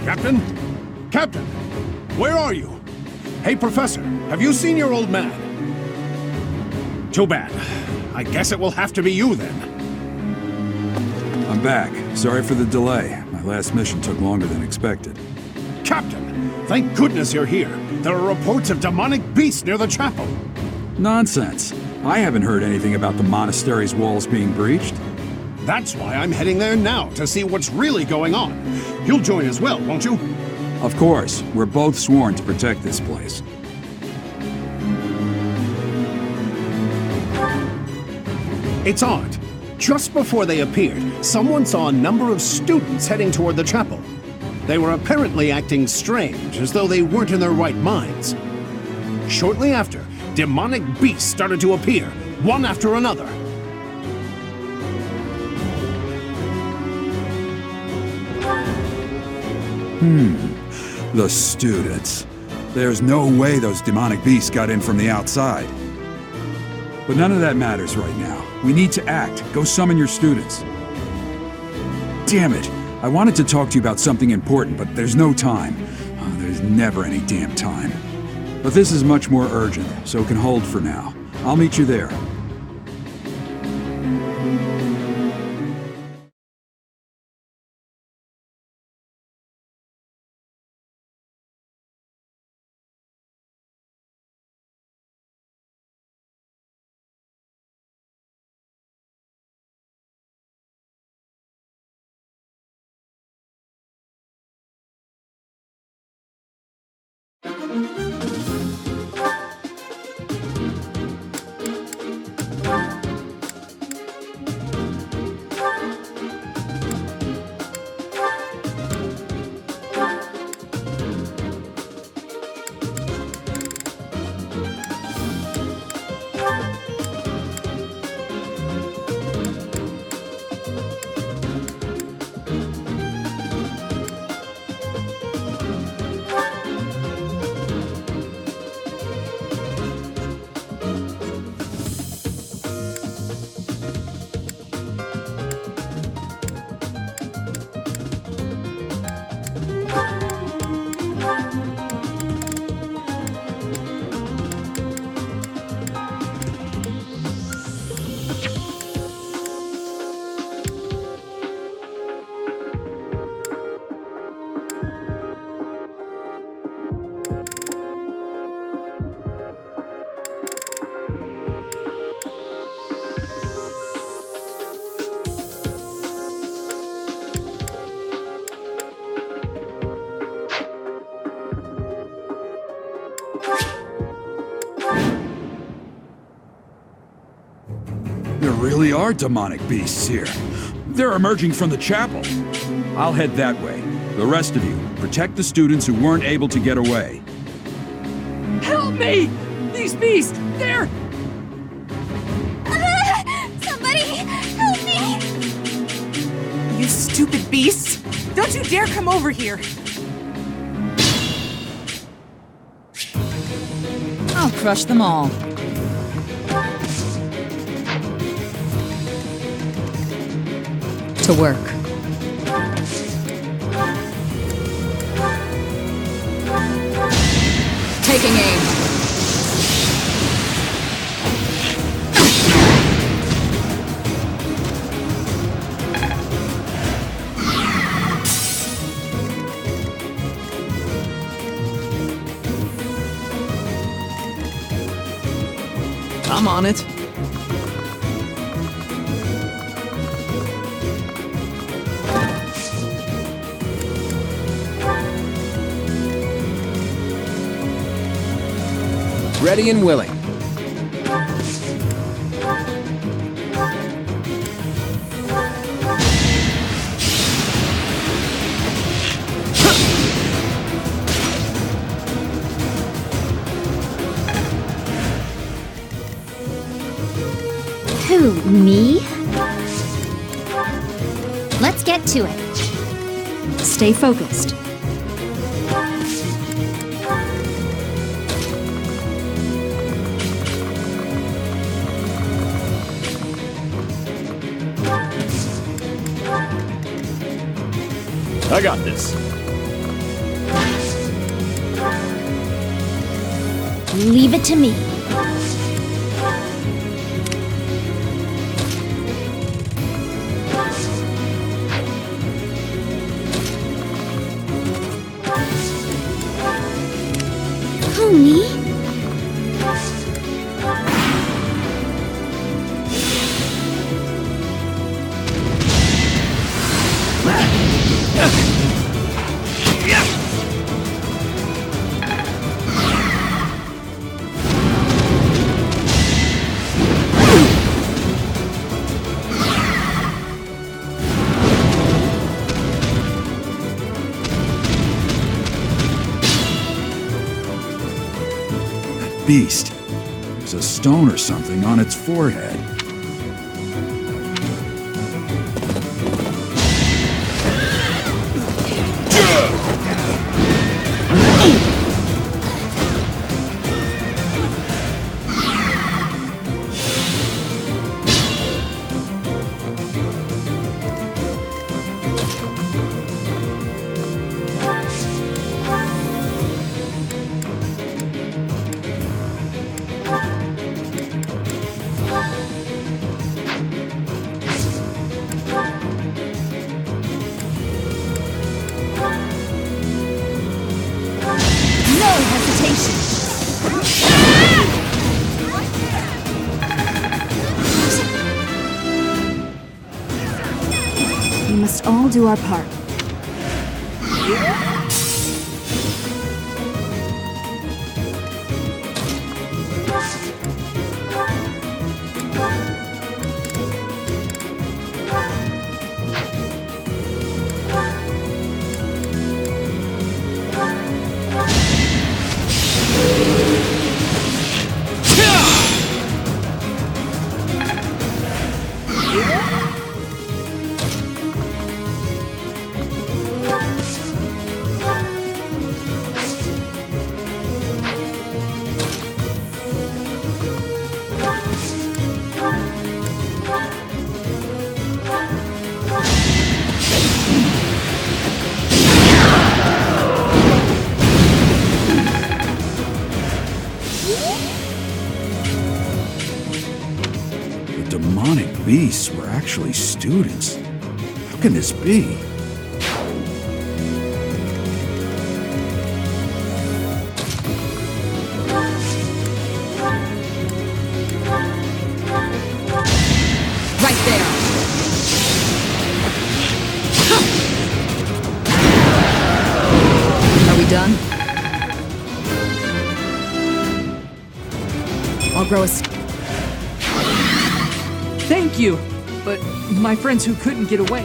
Captain? Captain! Where are you? Hey, Professor, have you seen your old man? Too bad. I guess it will have to be you then. I'm back. Sorry for the delay. My last mission took longer than expected. Captain, thank goodness you're here. There are reports of demonic beasts near the chapel. Nonsense. I haven't heard anything about the monastery's walls being breached. That's why I'm heading there now, to see what's really going on. You'll join as well, won't you? Of course. We're both sworn to protect this place. It's odd. Just before they appeared, someone saw a number of students heading toward the chapel. They were apparently acting strange, as though they weren't in their right minds. Shortly after, demonic beasts started to appear, one after another. The students. There's no way those demonic beasts got in from the outside. But none of that matters right now. We need to act. Go summon your students. Damn it! I wanted to talk to you about something important, but there's no time. Oh, there's never any damn time. But this is much more urgent, so it can hold for now. I'll meet you there. There really are demonic beasts here. They're emerging from the chapel. I'll head that way. The rest of you, protect the students who weren't able to get away. Help me! These beasts, they're... Somebody, help me! You stupid beasts! Don't you dare come over here! I'll crush them all. To work. Taking aim. I'm on it. Ready and willing. Who, me? Let's get to it. Stay focused. I got this. Leave it to me. Honey? Beast. There's a stone or something on its forehead. No hesitation. We must all do our part. The demonic beasts were actually students. How can this be? Right there. Are we done? I'll grow a... Thank you! But my friends who couldn't get away.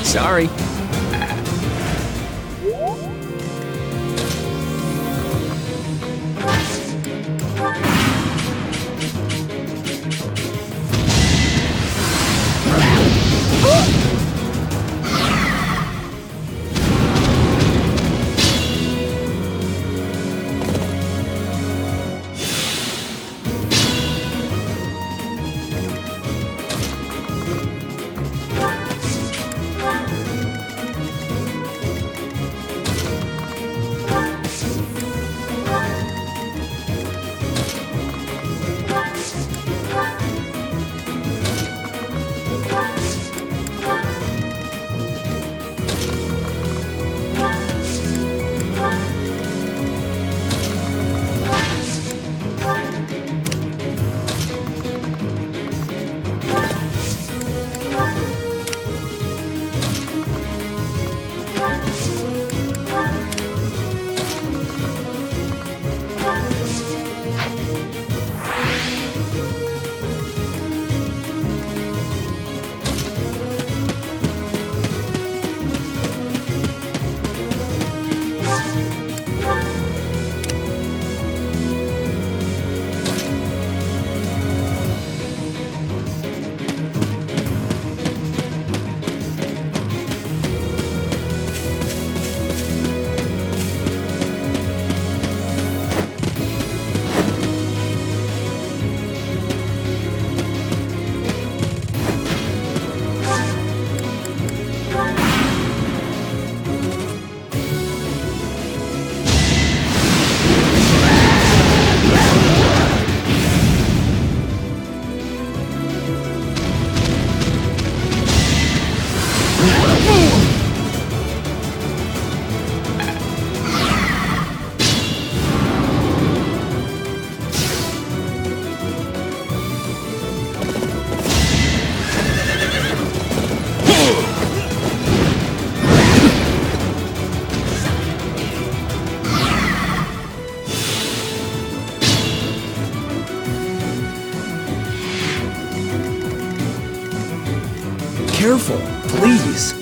Sorry. careful, please.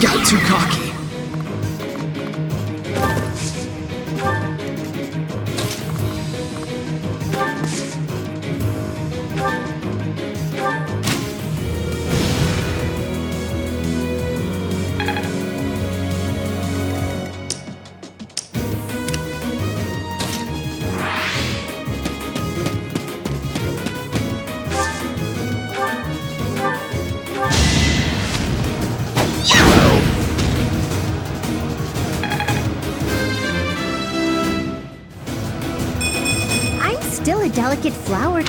Got too cocky. I'm still a delicate flower.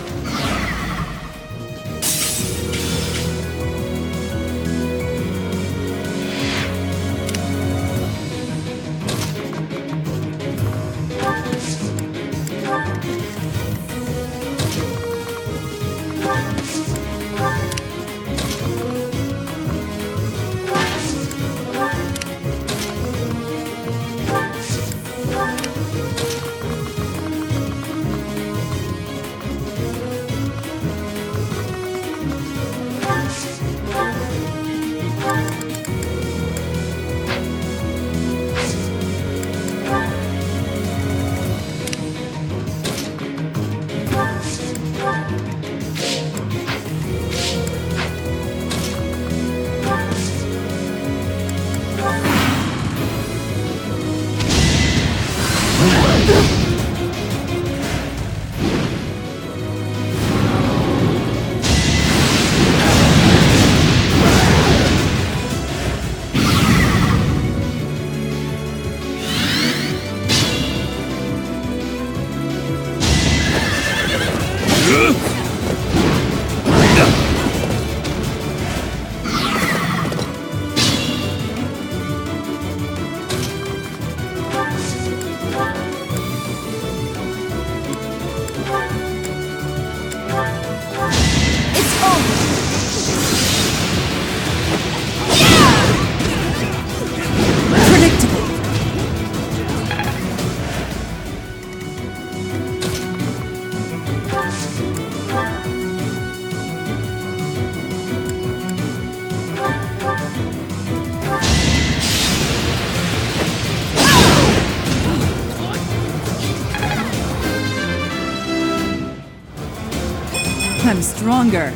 I'm stronger.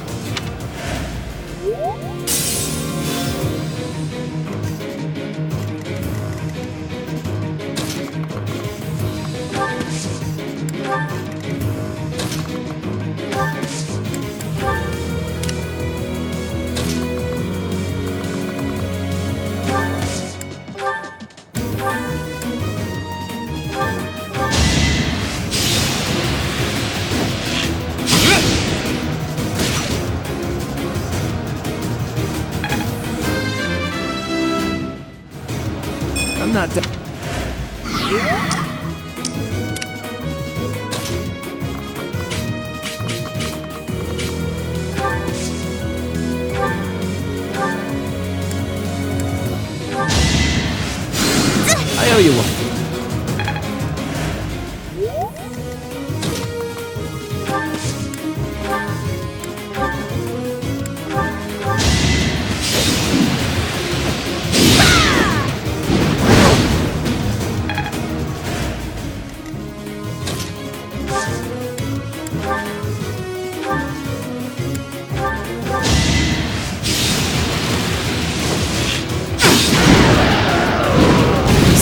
I'm not done. I owe you one.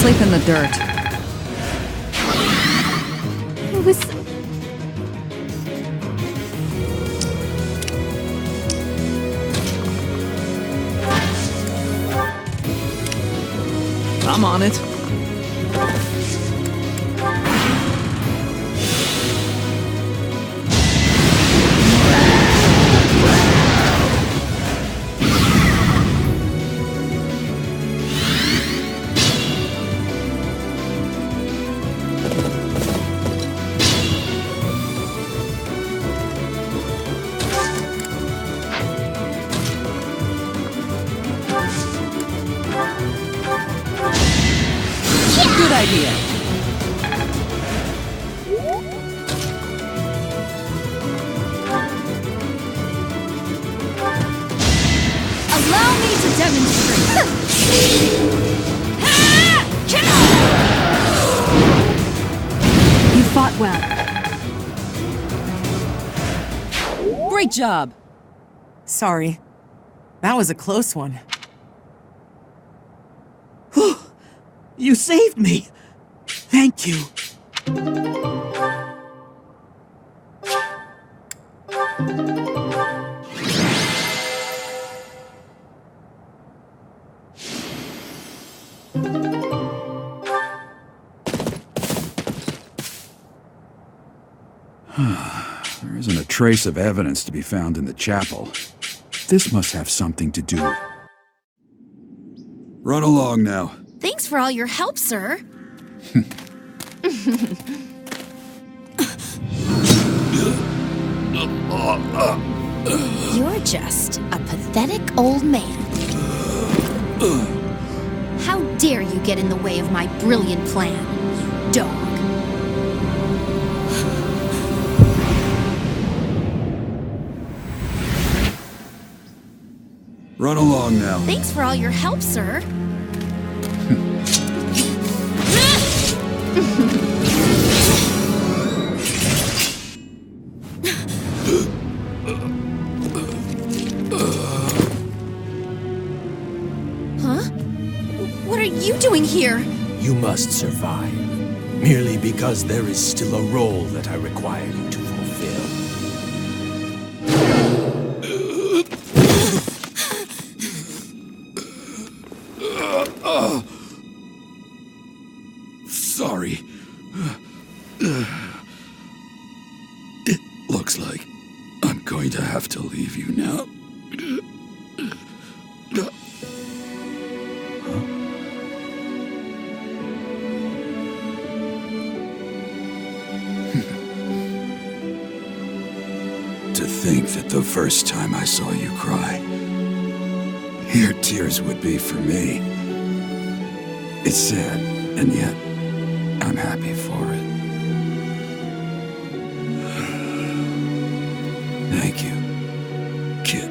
Sleep in the dirt. It was... I'm on it. idea. Allow me to demonstrate. You fought well. Great job. Sorry. That was a close one. Whew. You saved me. Thank you. There isn't a trace of evidence to be found in the chapel. This must have something to do with... Run along now. Thanks for all your help, sir. You're just a pathetic old man. How dare you get in the way of my brilliant plan, dog. Run along now. Thanks for all your help, sir. Huh? What are you doing here? You must survive, merely because there is still a role that I require you to fulfill. Sorry. It looks like I'm going to have to leave you now. To think that the first time I saw you cry, your tears would be for me. It's sad, and yet I'm happy for it. Thank you, kid.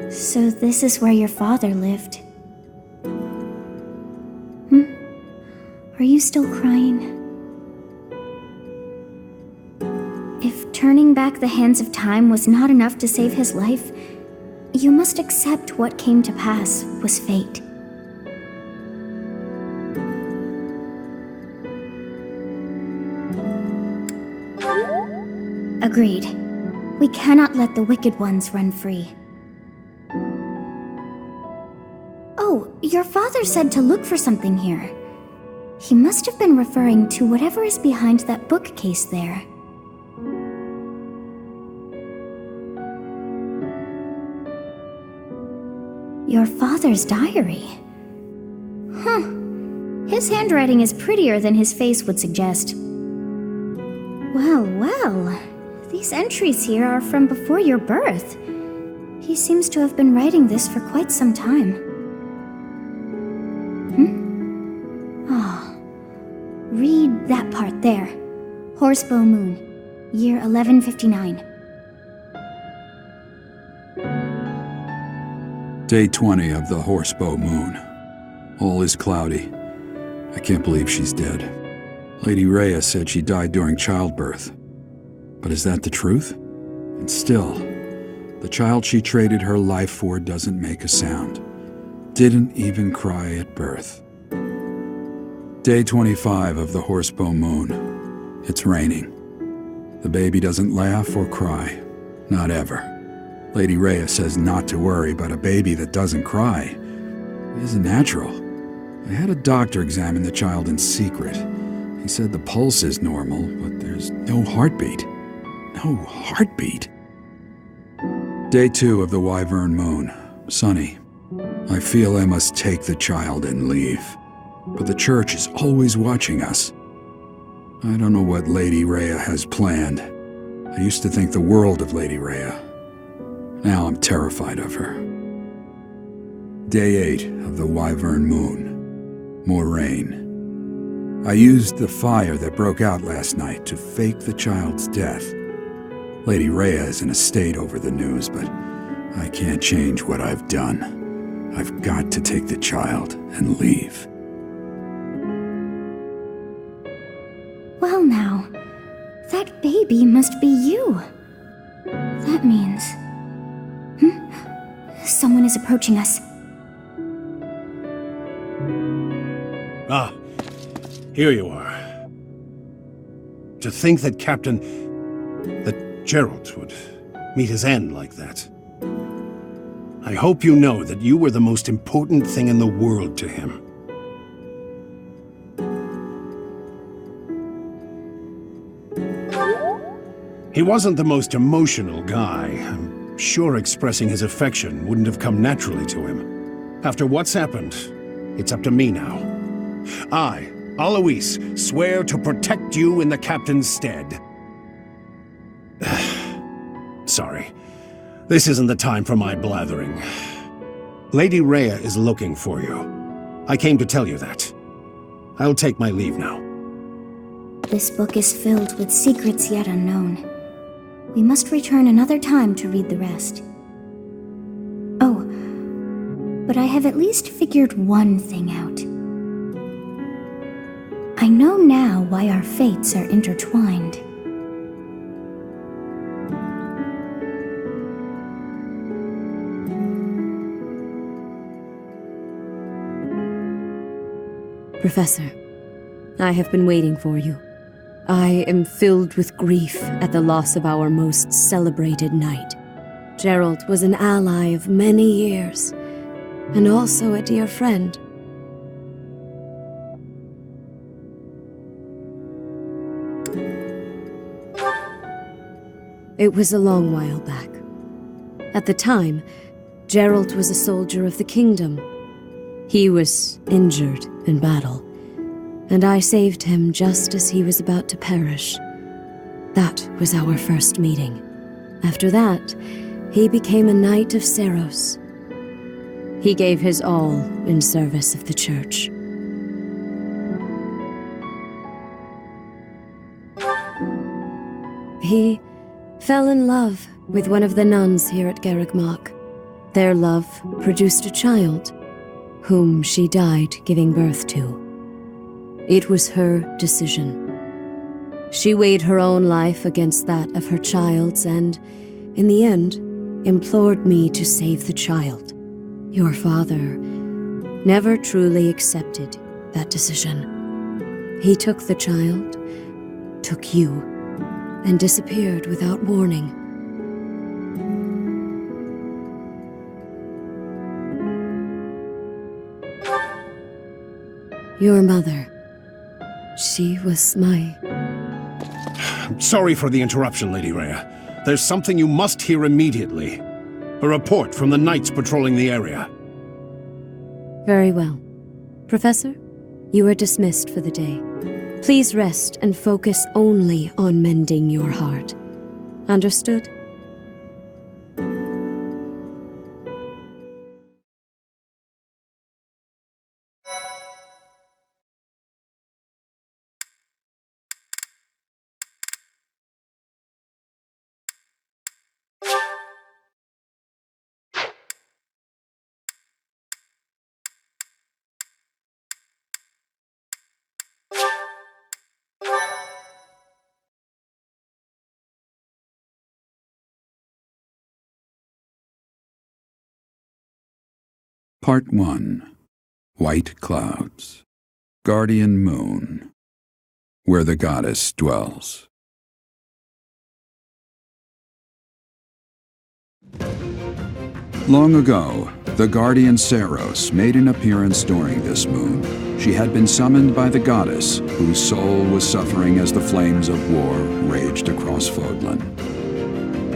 So this is where your father lived. Are you still crying? If turning back the hands of time was not enough to save his life, you must accept what came to pass was fate. Agreed. We cannot let the wicked ones run free. Oh, your father said to look for something here. He must have been referring to whatever is behind that bookcase there. Your father's diary. Huh. His handwriting is prettier than his face would suggest. Well, well. These entries here are from before your birth. He seems to have been writing this for quite some time. Read that part there. Horsebow Moon, year 1159. Day 20 of the Horsebow Moon. All is cloudy. I can't believe she's dead. Lady Rhea said she died during childbirth. But is that the truth? And still, the child she traded her life for doesn't make a sound. Didn't even cry at birth. Day 25 of the Horsebow Moon. It's raining. The baby doesn't laugh or cry. Not ever. Lady Rhea says not to worry, but a baby that doesn't cry is natural. I had a doctor examine the child in secret. He said the pulse is normal, but there's no heartbeat. No heartbeat. Day 2 of the Wyvern Moon. Sunny. I feel I must take the child and leave. But the church is always watching us. I don't know what Lady Rhea has planned. I used to think the world of Lady Rhea. Now I'm terrified of her. Day 8 of the Wyvern Moon. More rain. I used the fire that broke out last night to fake the child's death. Lady Rhea is in a state over the news, but I can't change what I've done. I've got to take the child and leave. Well now, that baby must be you. That means... Someone is approaching us. Ah, here you are. To think that that Geralt would meet his end like that. I hope you know that you were the most important thing in the world to him. He wasn't the most emotional guy. I'm sure expressing his affection wouldn't have come naturally to him. After what's happened, it's up to me now. I, Alois, swear to protect you in the captain's stead. Sorry. This isn't the time for my blathering. Lady Rhea is looking for you. I came to tell you that. I'll take my leave now. This book is filled with secrets yet unknown. We must return another time to read the rest. Oh, but I have at least figured one thing out. I know now why our fates are intertwined. Professor, I have been waiting for you. I am filled with grief at the loss of our most celebrated knight. Geralt was an ally of many years, and also a dear friend. It was a long while back. At the time, Geralt was a soldier of the kingdom. He was injured in battle, and I saved him just as he was about to perish. That was our first meeting. After that, he became a knight of Seiros. He gave his all in service of the church. He fell in love with one of the nuns here at Garreg Their love produced a child, whom she died giving birth to. It was her decision. She weighed her own life against that of her child's and, in the end, implored me to save the child. Your father never truly accepted that decision. He took the child, took you, and disappeared without warning. Your mother, she was my... Sorry for the interruption, Lady Rhea. There's something you must hear immediately. A report from the knights patrolling the area. Very well. Professor, you are dismissed for the day. Please rest and focus only on mending your heart. Understood? Part 1. White Clouds. Guardian Moon. Where the goddess dwells. Long ago, the guardian Saros made an appearance during this moon. She had been summoned by the goddess, whose soul was suffering as the flames of war raged across Fodlan.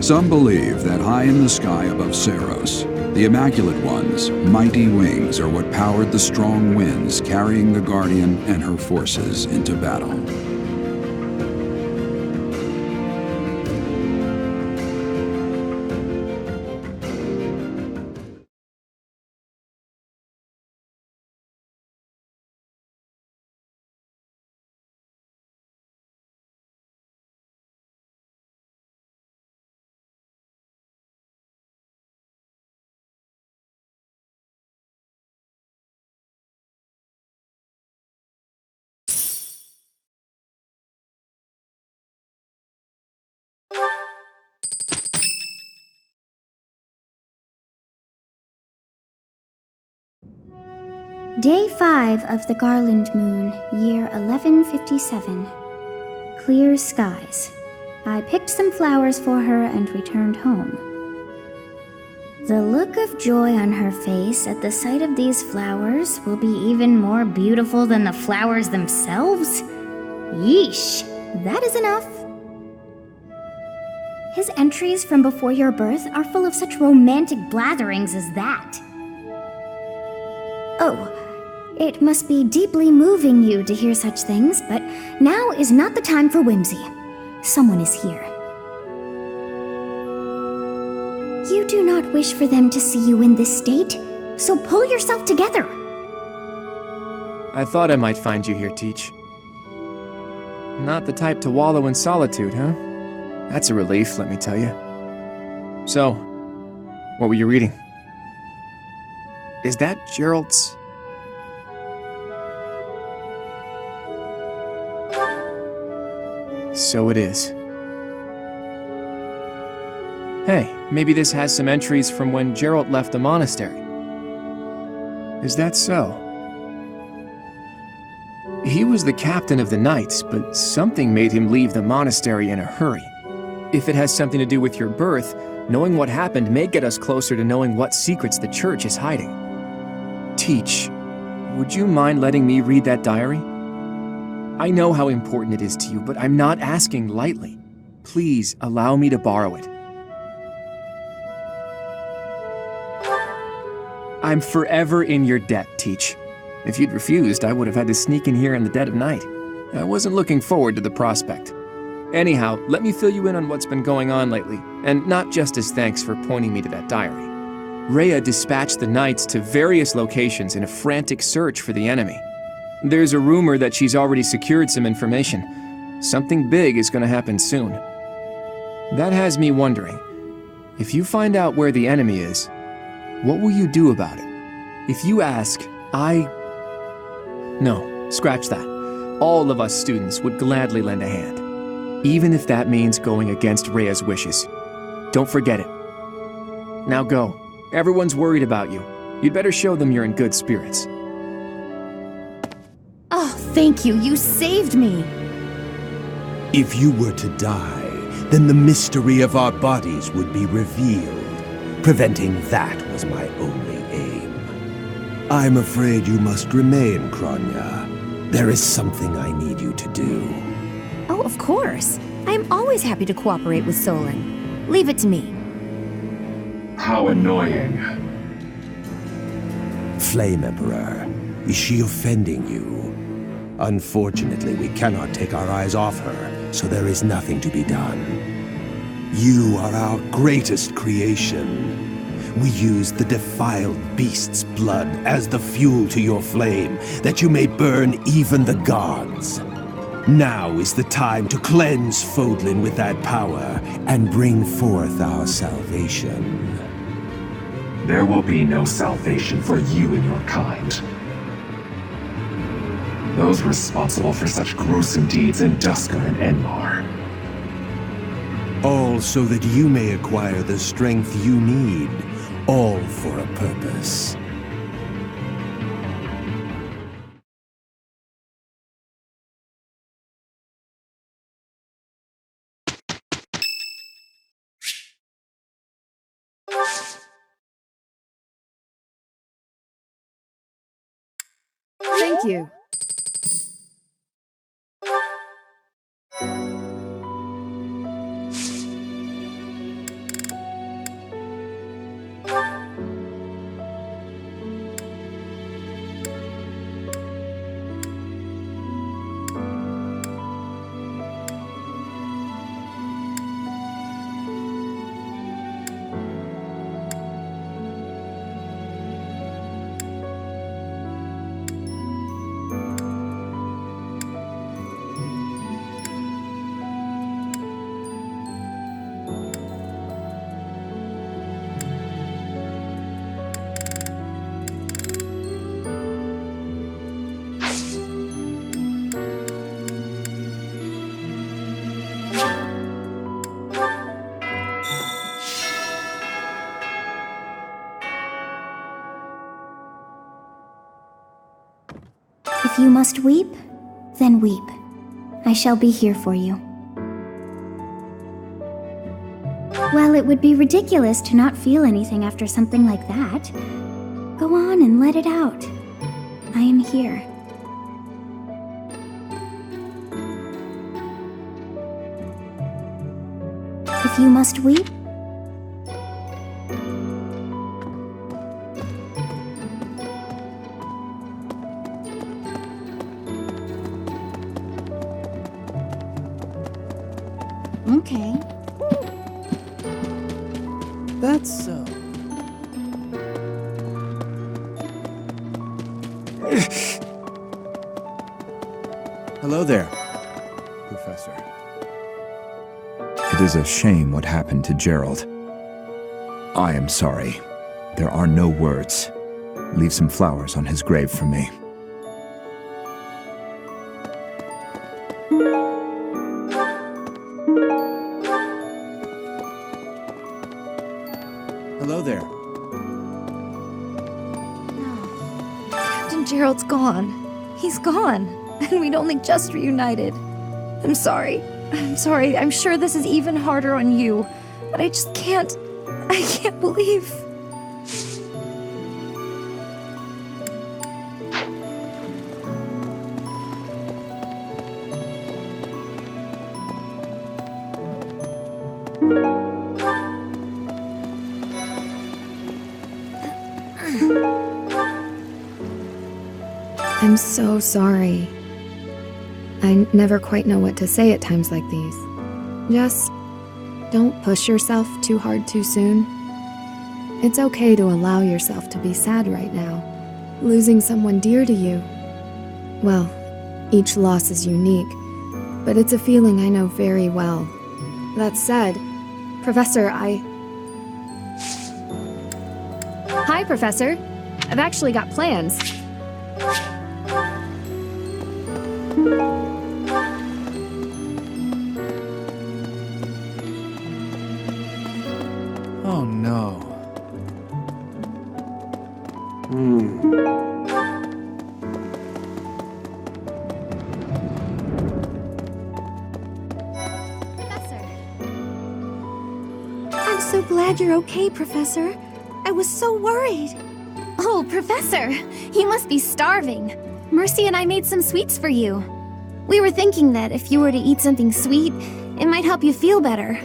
Some believe that high in the sky above Saros, the Immaculate One's mighty wings are what powered the strong winds carrying the Guardian and her forces into battle. Day 5 of the Garland Moon, year 1157. Clear skies. I picked some flowers for her and returned home. The look of joy on her face at the sight of these flowers will be even more beautiful than the flowers themselves? Yeesh, that is enough. His entries from before your birth are full of such romantic blatherings as that. Oh, it must be deeply moving you to hear such things, but now is not the time for whimsy. Someone is here. You do not wish for them to see you in this state, so pull yourself together. I thought I might find you here, Teach. Not the type to wallow in solitude, huh? That's a relief, let me tell you. So, what were you reading? Is that Gerald's? So it is. Hey, maybe this has some entries from when Gerald left the monastery. Is that so? He was the captain of the knights, but something made him leave the monastery in a hurry. If it has something to do with your birth, knowing what happened may get us closer to knowing what secrets the church is hiding. Teach, would you mind letting me read that diary? I know how important it is to you, but I'm not asking lightly. Please allow me to borrow it. I'm forever in your debt, Teach. If you'd refused, I would have had to sneak in here in the dead of night. I wasn't looking forward to the prospect. Anyhow, let me fill you in on what's been going on lately, and not just as thanks for pointing me to that diary. Rhea dispatched the knights to various locations in a frantic search for the enemy. There's a rumor that she's already secured some information. Something big is going to happen soon. That has me wondering, if you find out where the enemy is, what will you do about it? If you ask, No, scratch that. All of us students would gladly lend a hand, even if that means going against Rhea's wishes. Don't forget it. Now go. Everyone's worried about you. You'd better show them you're in good spirits. Oh, thank you. You saved me. If you were to die, then the mystery of our bodies would be revealed. Preventing that was my only aim. I'm afraid you must remain, Kronya. There is something I need you to do. Oh, of course. I am always happy to cooperate with Solon. Leave it to me. How annoying. Flame Emperor, is she offending you? Unfortunately, we cannot take our eyes off her, so there is nothing to be done. You are our greatest creation. We use the defiled beast's blood as the fuel to your flame, that you may burn even the gods. Now is the time to cleanse Fodlan with that power and bring forth our salvation. There will be no salvation for you and your kind. Those responsible for such gruesome deeds in Dusker and Enmar. All so that you may acquire the strength you need, all for a purpose. Thank you. If you must weep, then weep. I shall be here for you. Well, it would be ridiculous to not feel anything after something like that. Go on and let it out. I am here. If you must weep, okay. That's so. Hello there, Professor. It is a shame what happened to Gerald. I am sorry. There are no words. Leave some flowers on his grave for me. Hello there. Captain Gerald's gone. He's gone. And we'd only just reunited. I'm sorry. I'm sure this is even harder on you. But I just can't. I can't believe. I'm so sorry. I never quite know what to say at times like these. Just don't push yourself too hard too soon. It's okay to allow yourself to be sad right now. Losing someone dear to you. Well, each loss is unique, but it's a feeling I know very well. That said, Professor, Hi, Professor. I've actually got plans. Oh no. I'm so glad you're okay, Professor. I was so worried. Oh, Professor, you must be starving. Mercy and I made some sweets for you. We were thinking that if you were to eat something sweet, it might help you feel better.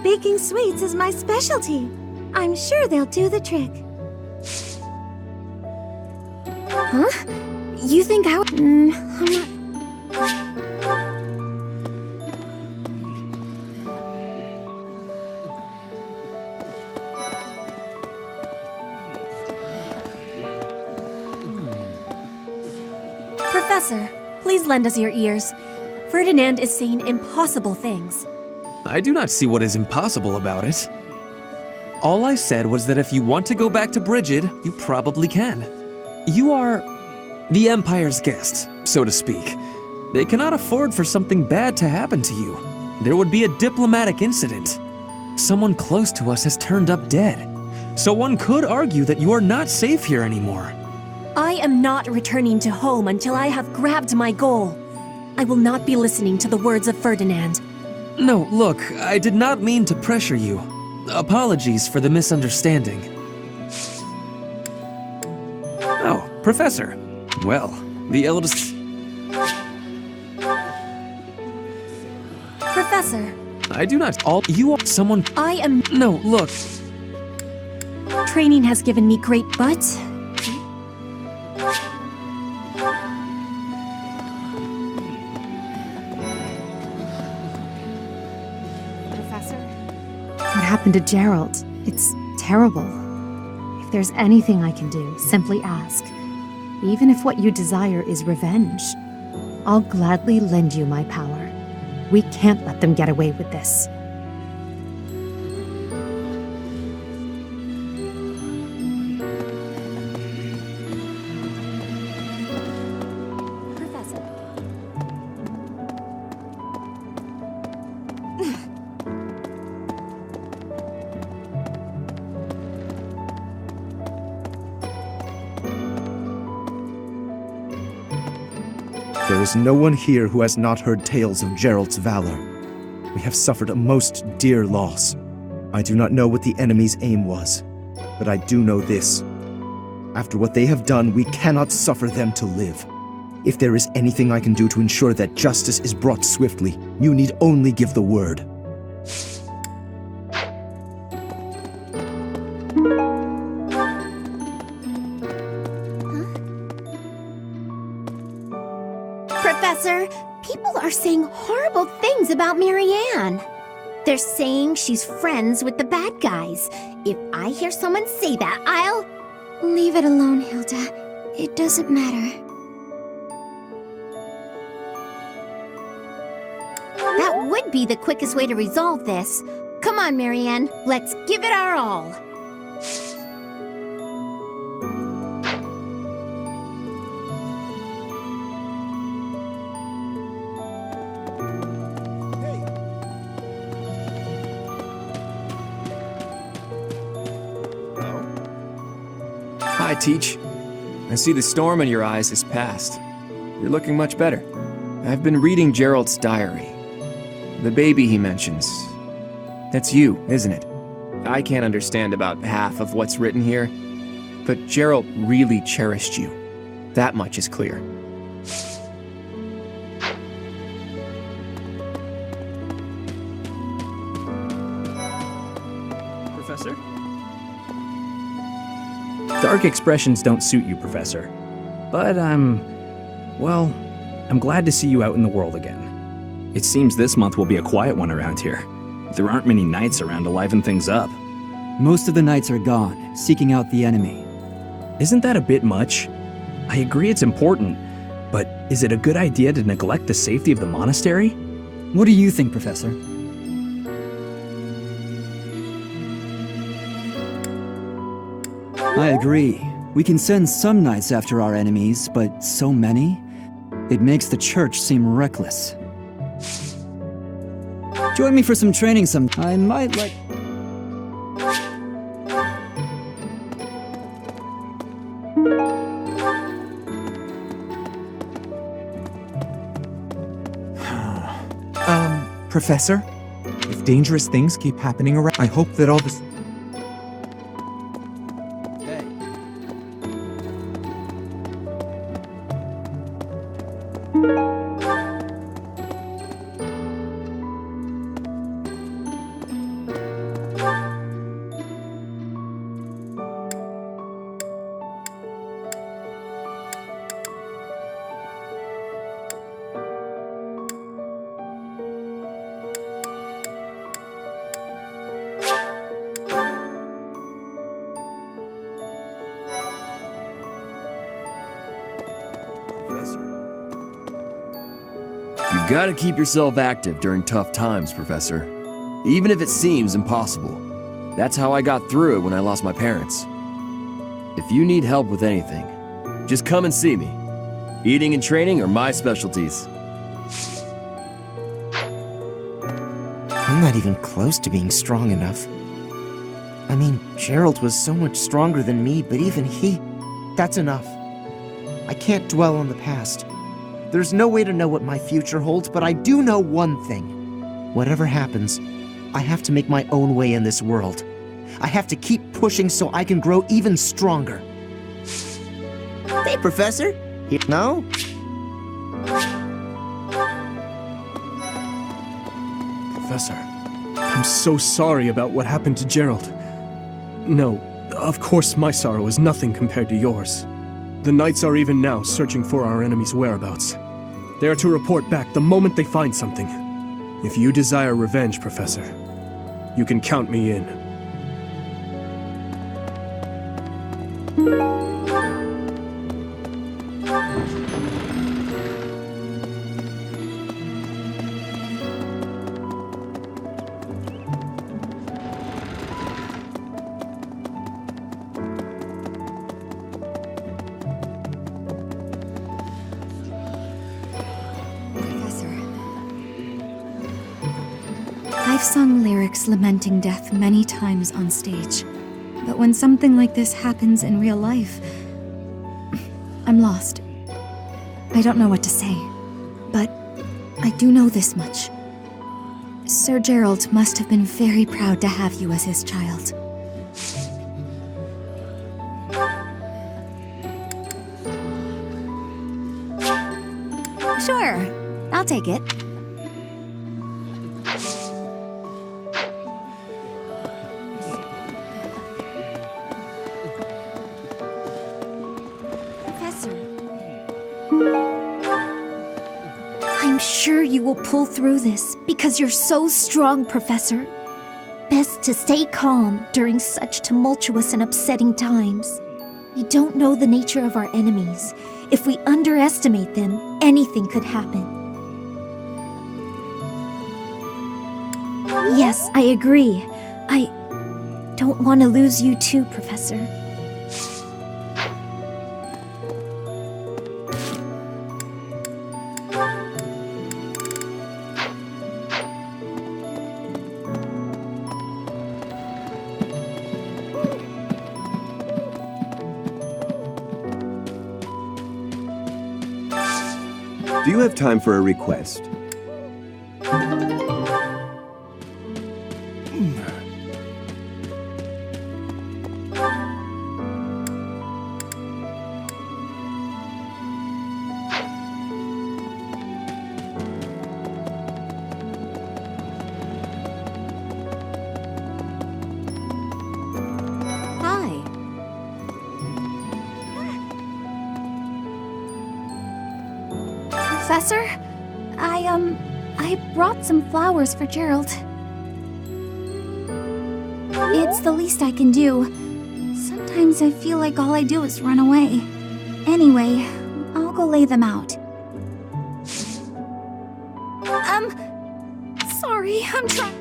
Baking sweets is my specialty. I'm sure they'll do the trick. Huh? You think I would... I'm not... Professor, please lend us your ears. Ferdinand is saying impossible things. I do not see what is impossible about it. All I said was that if you want to go back to Brigid, you probably can. You are the Empire's guest, so to speak. They cannot afford for something bad to happen to you. There would be a diplomatic incident. Someone close to us has turned up dead. So one could argue that you are not safe here anymore. I am not returning to home until I have grabbed my goal. I will not be listening to the words of Ferdinand. No, look, I did not mean to pressure you. Apologies for the misunderstanding. Professor, well, the eldest... Professor, I do not... You are someone... I am... No, look. Training has given me great butt. Professor? What happened to Gerald? It's terrible. If there's anything I can do, simply ask. Even if what you desire is revenge, I'll gladly lend you my power. We can't let them get away with this. Professor. There is no one here who has not heard tales of Gerald's valor. We have suffered a most dear loss. I do not know what the enemy's aim was, but I do know this. After what they have done, we cannot suffer them to live. If there is anything I can do to ensure that justice is brought swiftly, you need only give the word. Professor, people are saying horrible things about Marianne. They're saying she's friends with the bad guys. If I hear someone say that, I'll... Leave it alone, Hilda. It doesn't matter. That would be the quickest way to resolve this. Come on, Marianne. Let's give it our all. Hi, Teach. I see the storm in your eyes has passed. You're looking much better. I've been reading Gerald's diary. The baby he mentions. That's you, isn't it? I can't understand about half of what's written here, but Gerald really cherished you. That much is clear. Professor? Dark expressions don't suit you, Professor. But I'm glad to see you out in the world again. It seems this month will be a quiet one around here. There aren't many knights around to liven things up. Most of the knights are gone, seeking out the enemy. Isn't that a bit much? I agree it's important, but is it a good idea to neglect the safety of the monastery? What do you think, Professor? I agree. We can send some knights after our enemies, but so many? It makes the church seem reckless. Join me for some training I might like... Professor? If dangerous things keep happening around, I hope that all this... You gotta keep yourself active during tough times, Professor. Even if it seems impossible. That's how I got through it when I lost my parents. If you need help with anything, just come and see me. Eating and training are my specialties. I'm not even close to being strong enough. I mean, Gerald was so much stronger than me, but even he... That's enough. I can't dwell on the past. There's no way to know what my future holds, but I do know one thing. Whatever happens, I have to make my own way in this world. I have to keep pushing so I can grow even stronger. They Hey, Professor. No? Professor, I'm so sorry about what happened to Gerald. No, of course my sorrow is nothing compared to yours. The Knights are even now searching for our enemy's whereabouts. They are to report back the moment they find something. If you desire revenge, Professor, you can count me in. I've sung lyrics lamenting death many times on stage, but when something like this happens in real life, I'm lost. I don't know what to say, but I do know this much. Sir Gerald must have been very proud to have you as his child. Sure, I'll take it. I'm sure you will pull through this because you're so strong, Professor. Best to stay calm during such tumultuous and upsetting times. You don't know the nature of our enemies. If we underestimate them, anything could happen. Yes, I agree. I don't want to lose you too, Professor. Do you have time for a request? Professor, I brought some flowers for Gerald. It's the least I can do. Sometimes I feel like all I do is run away. Anyway, I'll go lay them out. Sorry, I'm trying.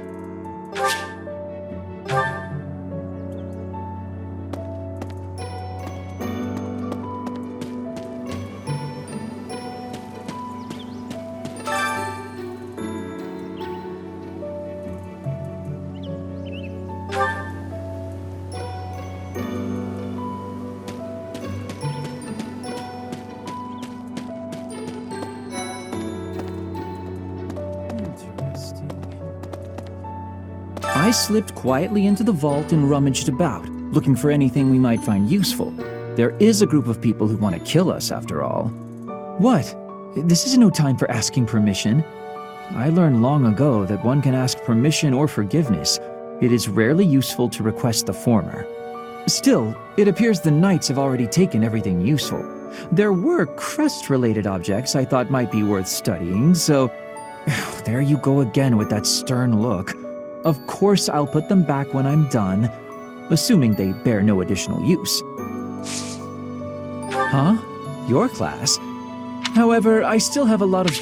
I slipped quietly into the vault and rummaged about, looking for anything we might find useful. There is a group of people who want to kill us, after all. What? This is no time for asking permission. I learned long ago that one can ask permission or forgiveness. It is rarely useful to request the former. Still, it appears the Knights have already taken everything useful. There were crest-related objects I thought might be worth studying, so... There you go again with that stern look. Of course I'll put them back when I'm done, assuming they bear no additional use. Huh? Your class? However, I still have a lot of...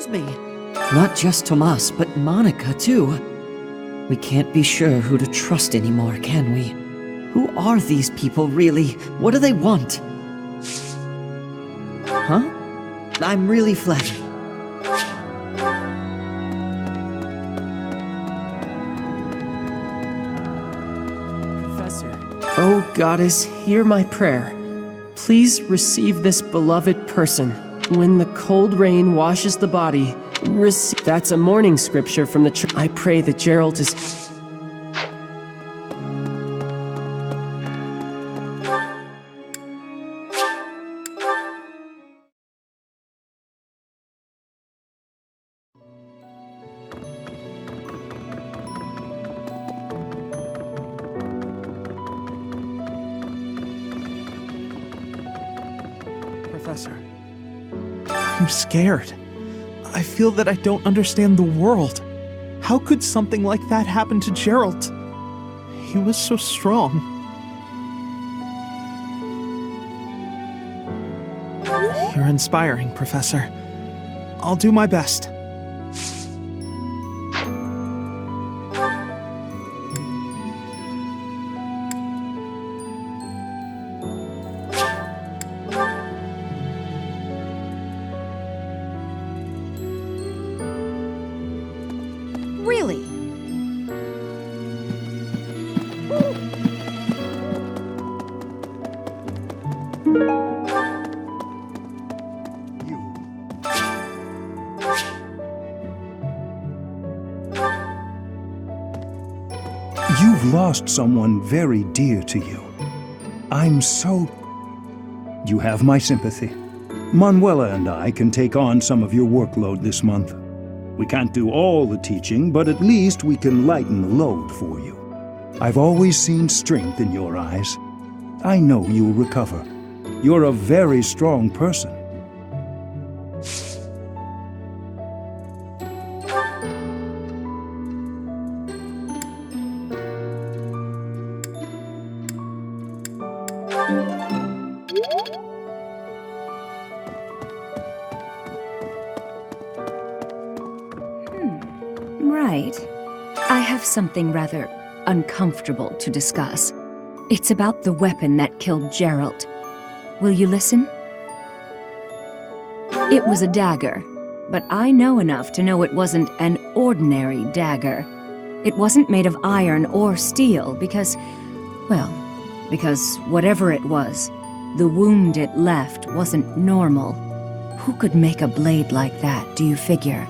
trust me. Not just Tomas, but Monica, too. We can't be sure who to trust anymore, can we? Who are these people, really? What do they want? Huh? I'm really flattered. Oh, Goddess, hear my prayer. Please receive this beloved person. When the cold rain washes the body, that's a morning scripture from the church. I pray that Gerald is... Professor, I'm scared. I feel that I don't understand the world. How could something like that happen to Gerald? He was so strong. You're inspiring, Professor. I'll do my best. Really? You've lost someone very dear to you. I'm so... You have my sympathy. Manuela and I can take on some of your workload this month. We can't do all the teaching, but at least we can lighten the load for you. I've always seen strength in your eyes. I know you'll recover. You're a very strong person. Right. I have something rather uncomfortable to discuss. It's about the weapon that killed Gerald. Will you listen? It was a dagger, but I know enough to know it wasn't an ordinary dagger. It wasn't made of iron or steel because, well, because whatever it was, the wound it left wasn't normal. Who could make a blade like that, do you figure?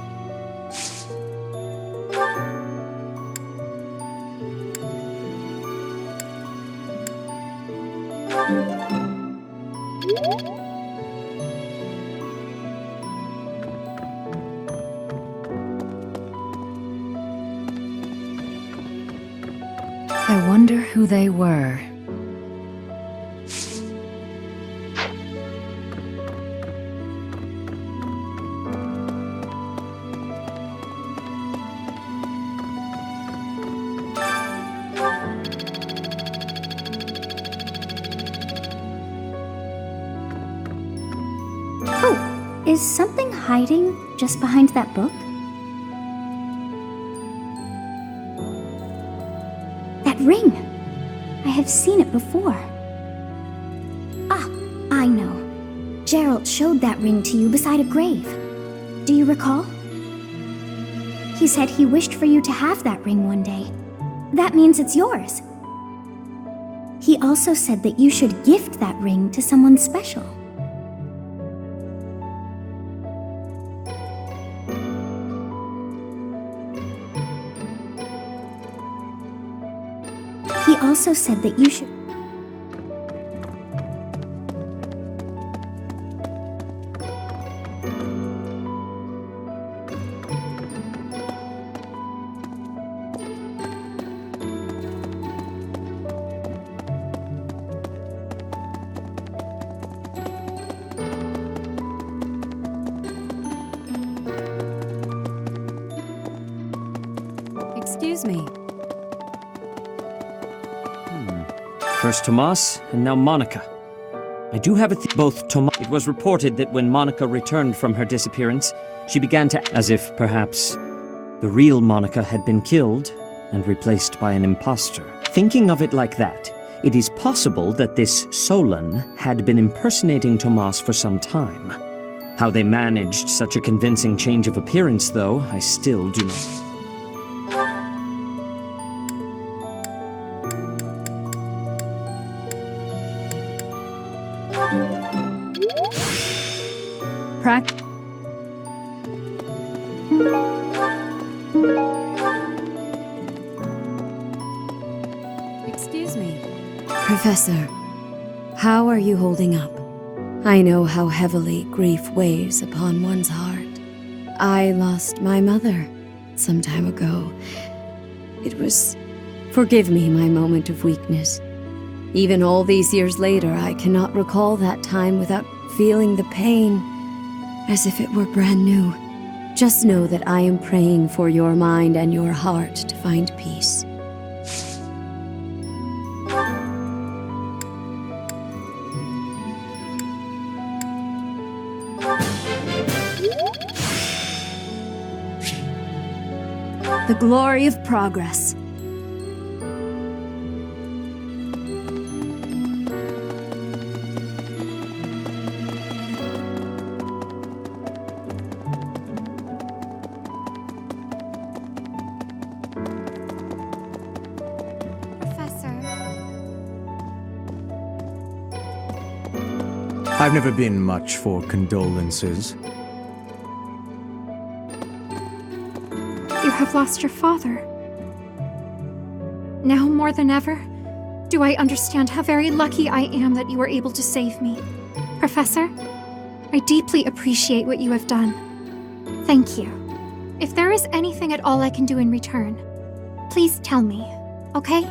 I wonder who they were. Oh, is something hiding just behind that book? That ring! I have seen it before. Ah, I know. Gerald showed that ring to you beside a grave. Do you recall? He said he wished for you to have that ring one day. That means it's yours. He also said that you should gift that ring to someone special. He also said that you should... Excuse me. First Tomas, and now Monica. I do have both Tomas. It was reported that when Monica returned from her disappearance, She began to, as if perhaps the real Monica had been killed and replaced by an imposter. Thinking of it like that, it is possible that this Solon had been impersonating Tomas for some time. How they managed such a convincing change of appearance, though, I still do not. Excuse me. Professor, how are you holding up? I know how heavily grief weighs upon one's heart. I lost my mother some time ago. It was... Forgive me my moment of weakness. Even all these years later, I cannot recall that time without feeling the pain, as if it were brand new. Just know that I am praying for your mind and your heart to find peace. The glory of progress. I've never been much for condolences. You have lost your father. Now more than ever, do I understand how very lucky I am that you were able to save me. Professor, I deeply appreciate what you have done. Thank you. If there is anything at all I can do in return, please tell me, okay?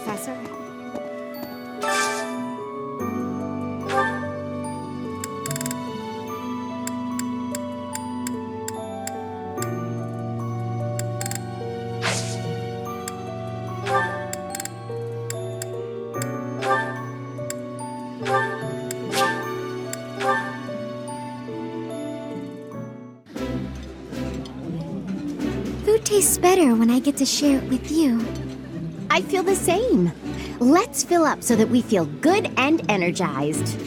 Professor? Food tastes better when I get to share it with you. I feel the same. Let's fill up so that we feel good and energized.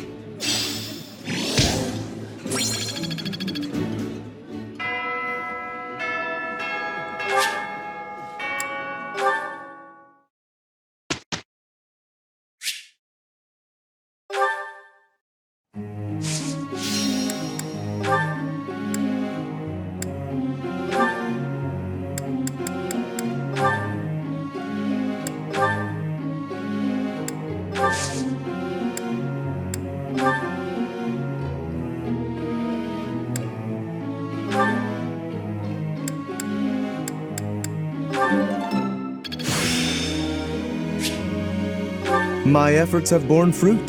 My efforts have borne fruit.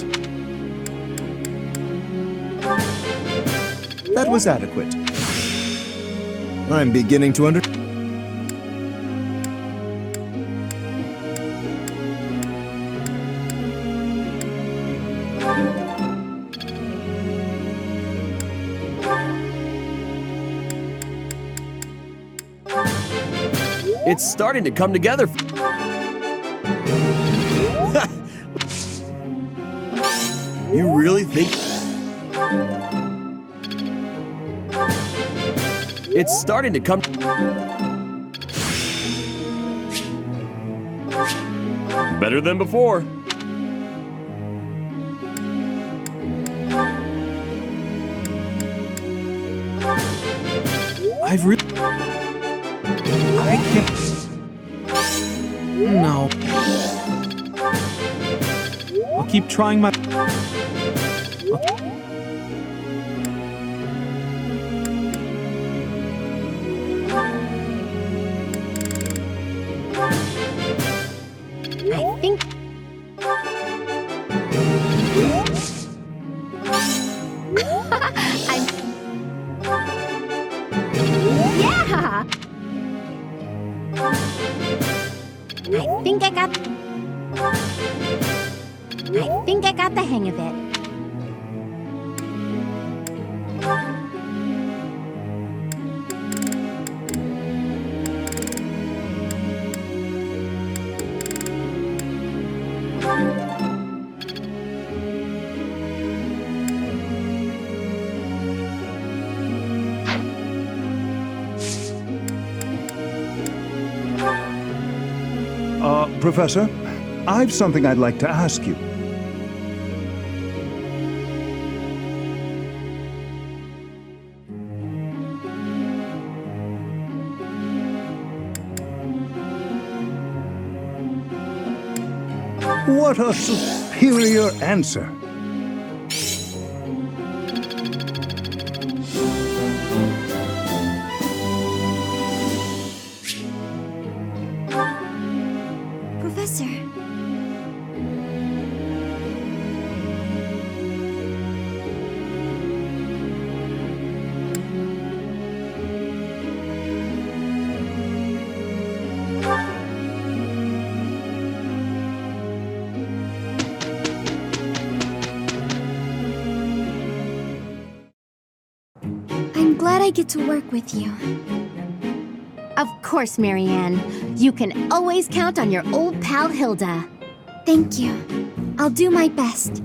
That was adequate. I'm beginning to under... It's starting to come together. You really think... It's starting to come... Better than before. I've really... I can't... No. I'll keep trying my... I think... Yeah! I think I got the hang of it. Professor, I've something I'd like to ask you. What a superior answer! Professor. I'm glad I get to work with you. Of course, Marianne. You can always count on your old pal Hilda. Thank you. I'll do my best.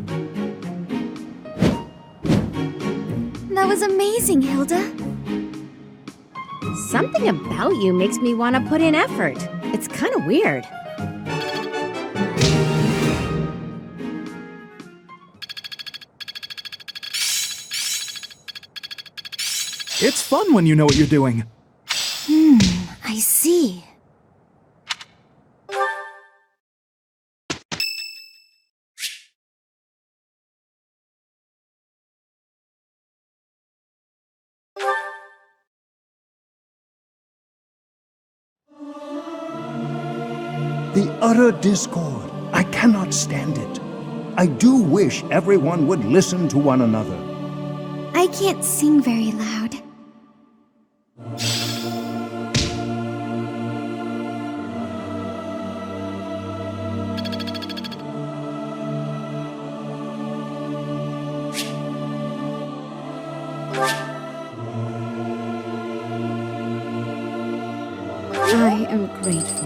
That was amazing, Hilda. Something about you makes me want to put in effort. It's kind of weird. It's fun when you know what you're doing. I see. The utter discord. I cannot stand it. I do wish everyone would listen to one another. I can't sing very loud. I am grateful.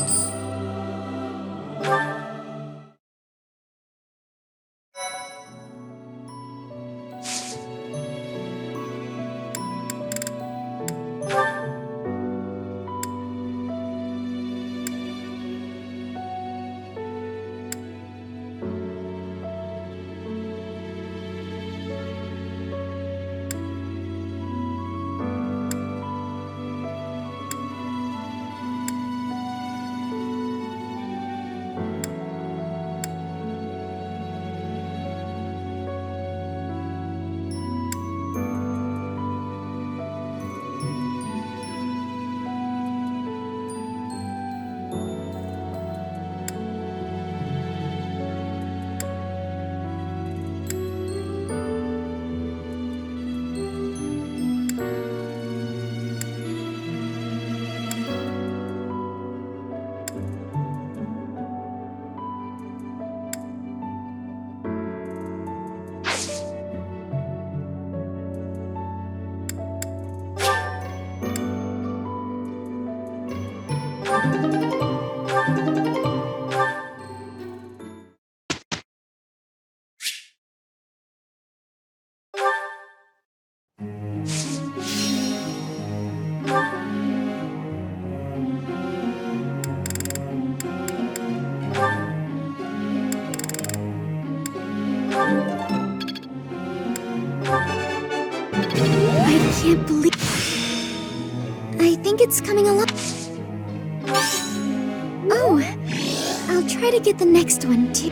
I can't believe... I think it's coming along. Oh, I'll try to get the next one too.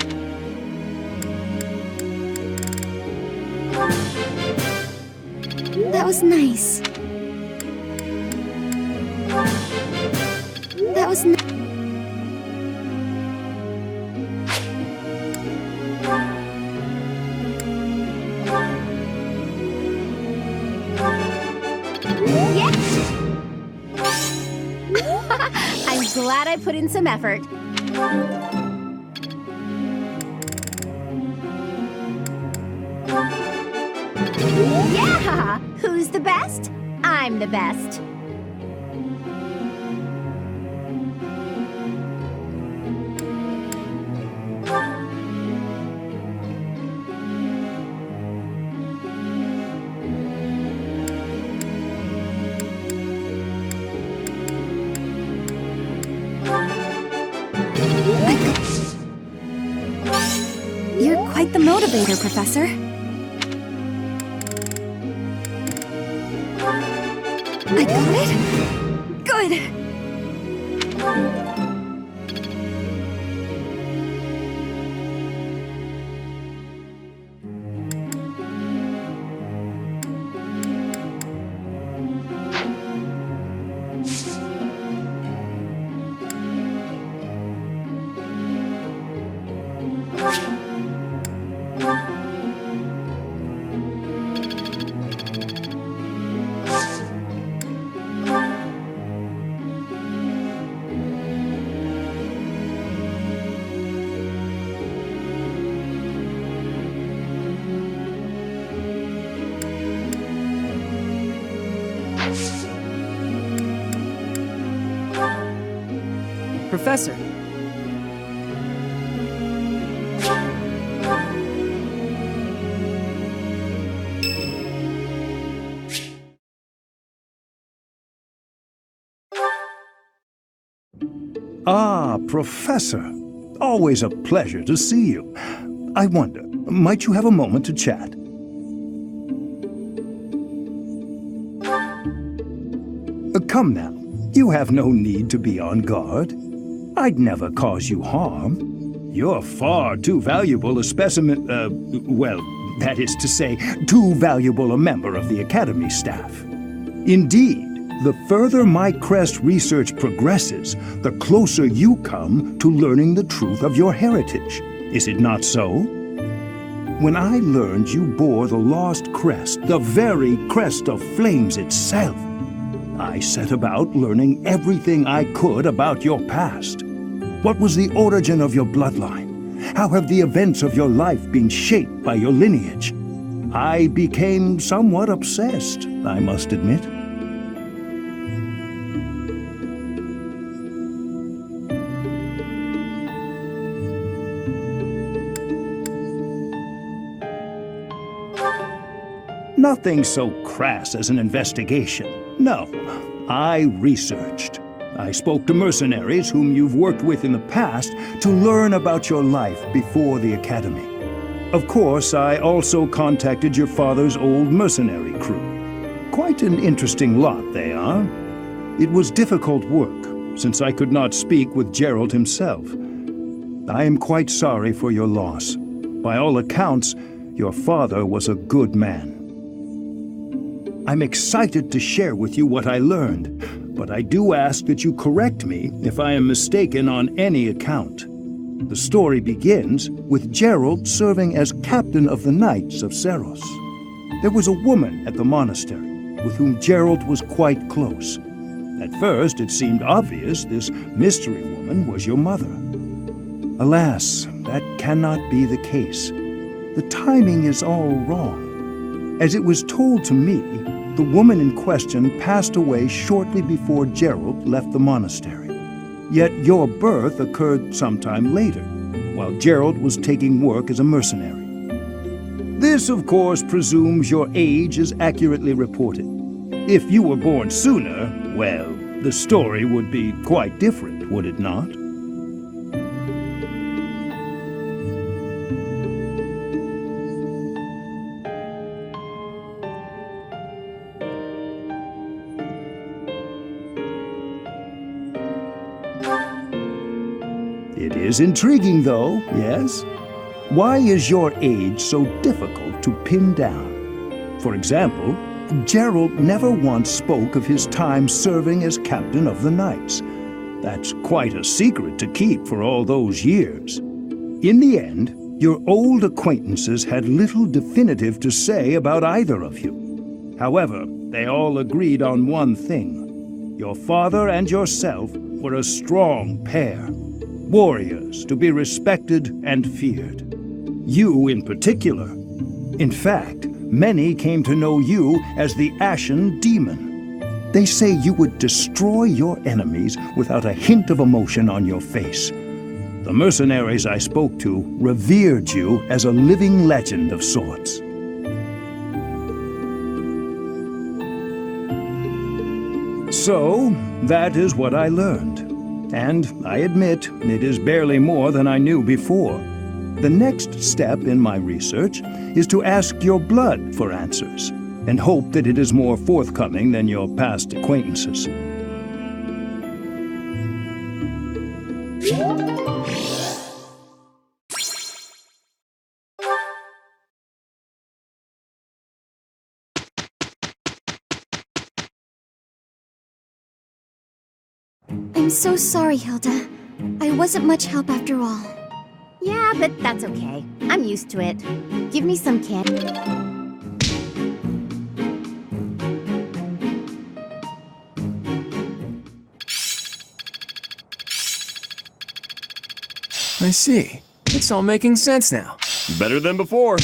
That was nice. That was Glad I put in some effort. Yeah! Who's the best? I'm the best. You're quite the motivator, Professor. I got it? Good! Professor. Ah, Professor. Always a pleasure to see you. I wonder, might you have a moment to chat? Come now. You have no need to be on guard. I'd never cause you harm. You're far too valuable a specimen, well, that is to say, too valuable a member of the Academy staff. Indeed, the further my crest research progresses, the closer you come to learning the truth of your heritage. Is it not so? When I learned you bore the lost crest, the very crest of flames itself, I set about learning everything I could about your past. What was the origin of your bloodline? How have the events of your life been shaped by your lineage? I became somewhat obsessed, I must admit. Nothing so crass as an investigation. No, I researched. I spoke to mercenaries whom you've worked with in the past to learn about your life before the Academy. Of course, I also contacted your father's old mercenary crew. Quite an interesting lot they are. It was difficult work, since I could not speak with Gerald himself. I am quite sorry for your loss. By all accounts, your father was a good man. I'm excited to share with you what I learned, but I do ask that you correct me if I am mistaken on any account. The story begins with Gerald serving as captain of the Knights of Seros. There was a woman at the monastery with whom Gerald was quite close. At first, it seemed obvious this mystery woman was your mother. Alas, that cannot be the case. The timing is all wrong. As it was told to me, the woman in question passed away shortly before Gerald left the monastery. Yet your birth occurred sometime later, while Gerald was taking work as a mercenary. This, of course, presumes your age is accurately reported. If you were born sooner, well, the story would be quite different, would it not? It is intriguing, though, yes? Why is your age so difficult to pin down? For example, Gerald never once spoke of his time serving as captain of the Knights. That's quite a secret to keep for all those years. In the end, your old acquaintances had little definitive to say about either of you. However, they all agreed on one thing. Your father and yourself were a strong pair. Warriors to be respected and feared. You in particular. In fact, many came to know you as the Ashen Demon. They say you would destroy your enemies without a hint of emotion on your face. The mercenaries I spoke to revered you as a living legend of sorts. So, that is what I learned. And I admit, it is barely more than I knew before. The next step in my research is to ask your blood for answers, and hope that it is more forthcoming than your past acquaintances. I'm so sorry, Hilda. I wasn't much help after all. Yeah, but that's okay. I'm used to it. Give me some candy. I see. It's all making sense now. Better than before.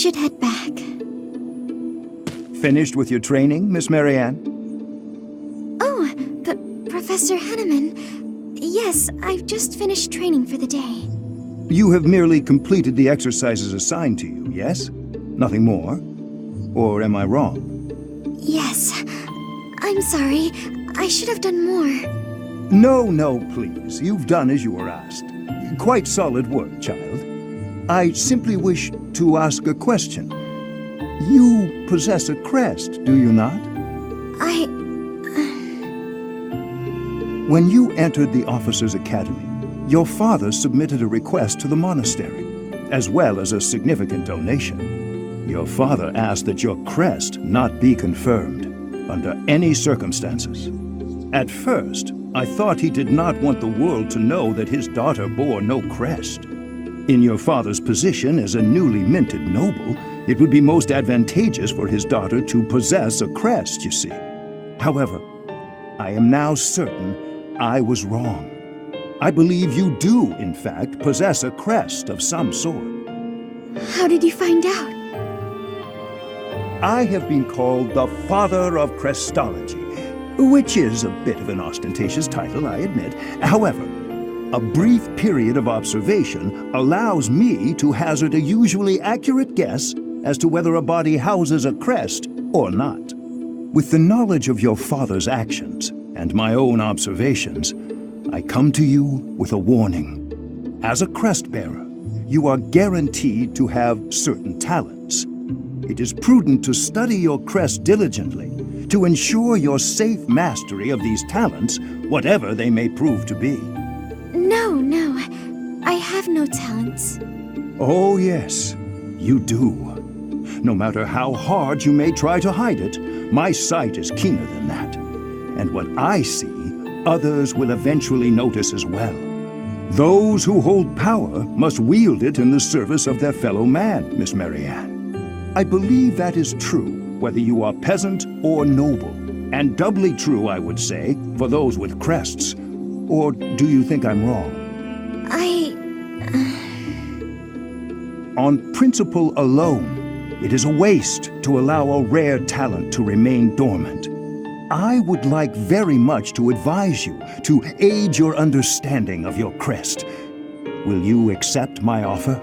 should head back. Finished with your training, Miss Marianne? Oh, Professor Henneman. Yes, I've just finished training for the day. You have merely completed the exercises assigned to you, yes? Nothing more? Or am I wrong? Yes. I'm sorry. I should have done more. No, please. You've done as you were asked. Quite solid work, child. I simply wish to ask a question. You possess a crest, do you not? When you entered the Officers' Academy, your father submitted a request to the monastery, as well as a significant donation. Your father asked that your crest not be confirmed, under any circumstances. At first, I thought he did not want the world to know that his daughter bore no crest. In your father's position as a newly minted noble, it would be most advantageous for his daughter to possess a crest, you see. However, I am now certain I was wrong. I believe you do, in fact, possess a crest of some sort. How did you find out? I have been called the Father of Crestology, which is a bit of an ostentatious title, I admit. However, a brief period of observation allows me to hazard a usually accurate guess as to whether a body houses a crest or not. With the knowledge of your father's actions and my own observations, I come to you with a warning. As a crest bearer, you are guaranteed to have certain talents. It is prudent to study your crest diligently to ensure your safe mastery of these talents, whatever they may prove to be. No, I have no talents. Oh yes, you do. No matter how hard you may try to hide it, my sight is keener than that. And what I see, others will eventually notice as well. Those who hold power must wield it in the service of their fellow man, Miss Marianne. I believe that is true, whether you are peasant or noble. And doubly true, I would say, for those with crests. Or do you think I'm wrong? On principle alone, it is a waste to allow a rare talent to remain dormant. I would like very much to advise you, to aid your understanding of your crest. Will you accept my offer?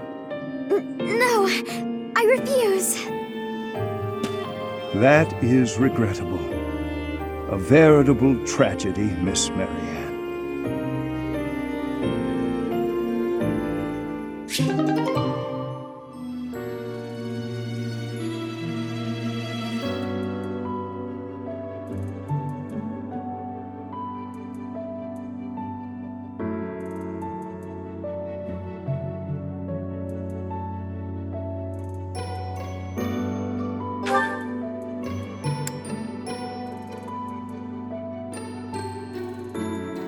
No, I refuse. That is regrettable. A veritable tragedy, Miss Marianne.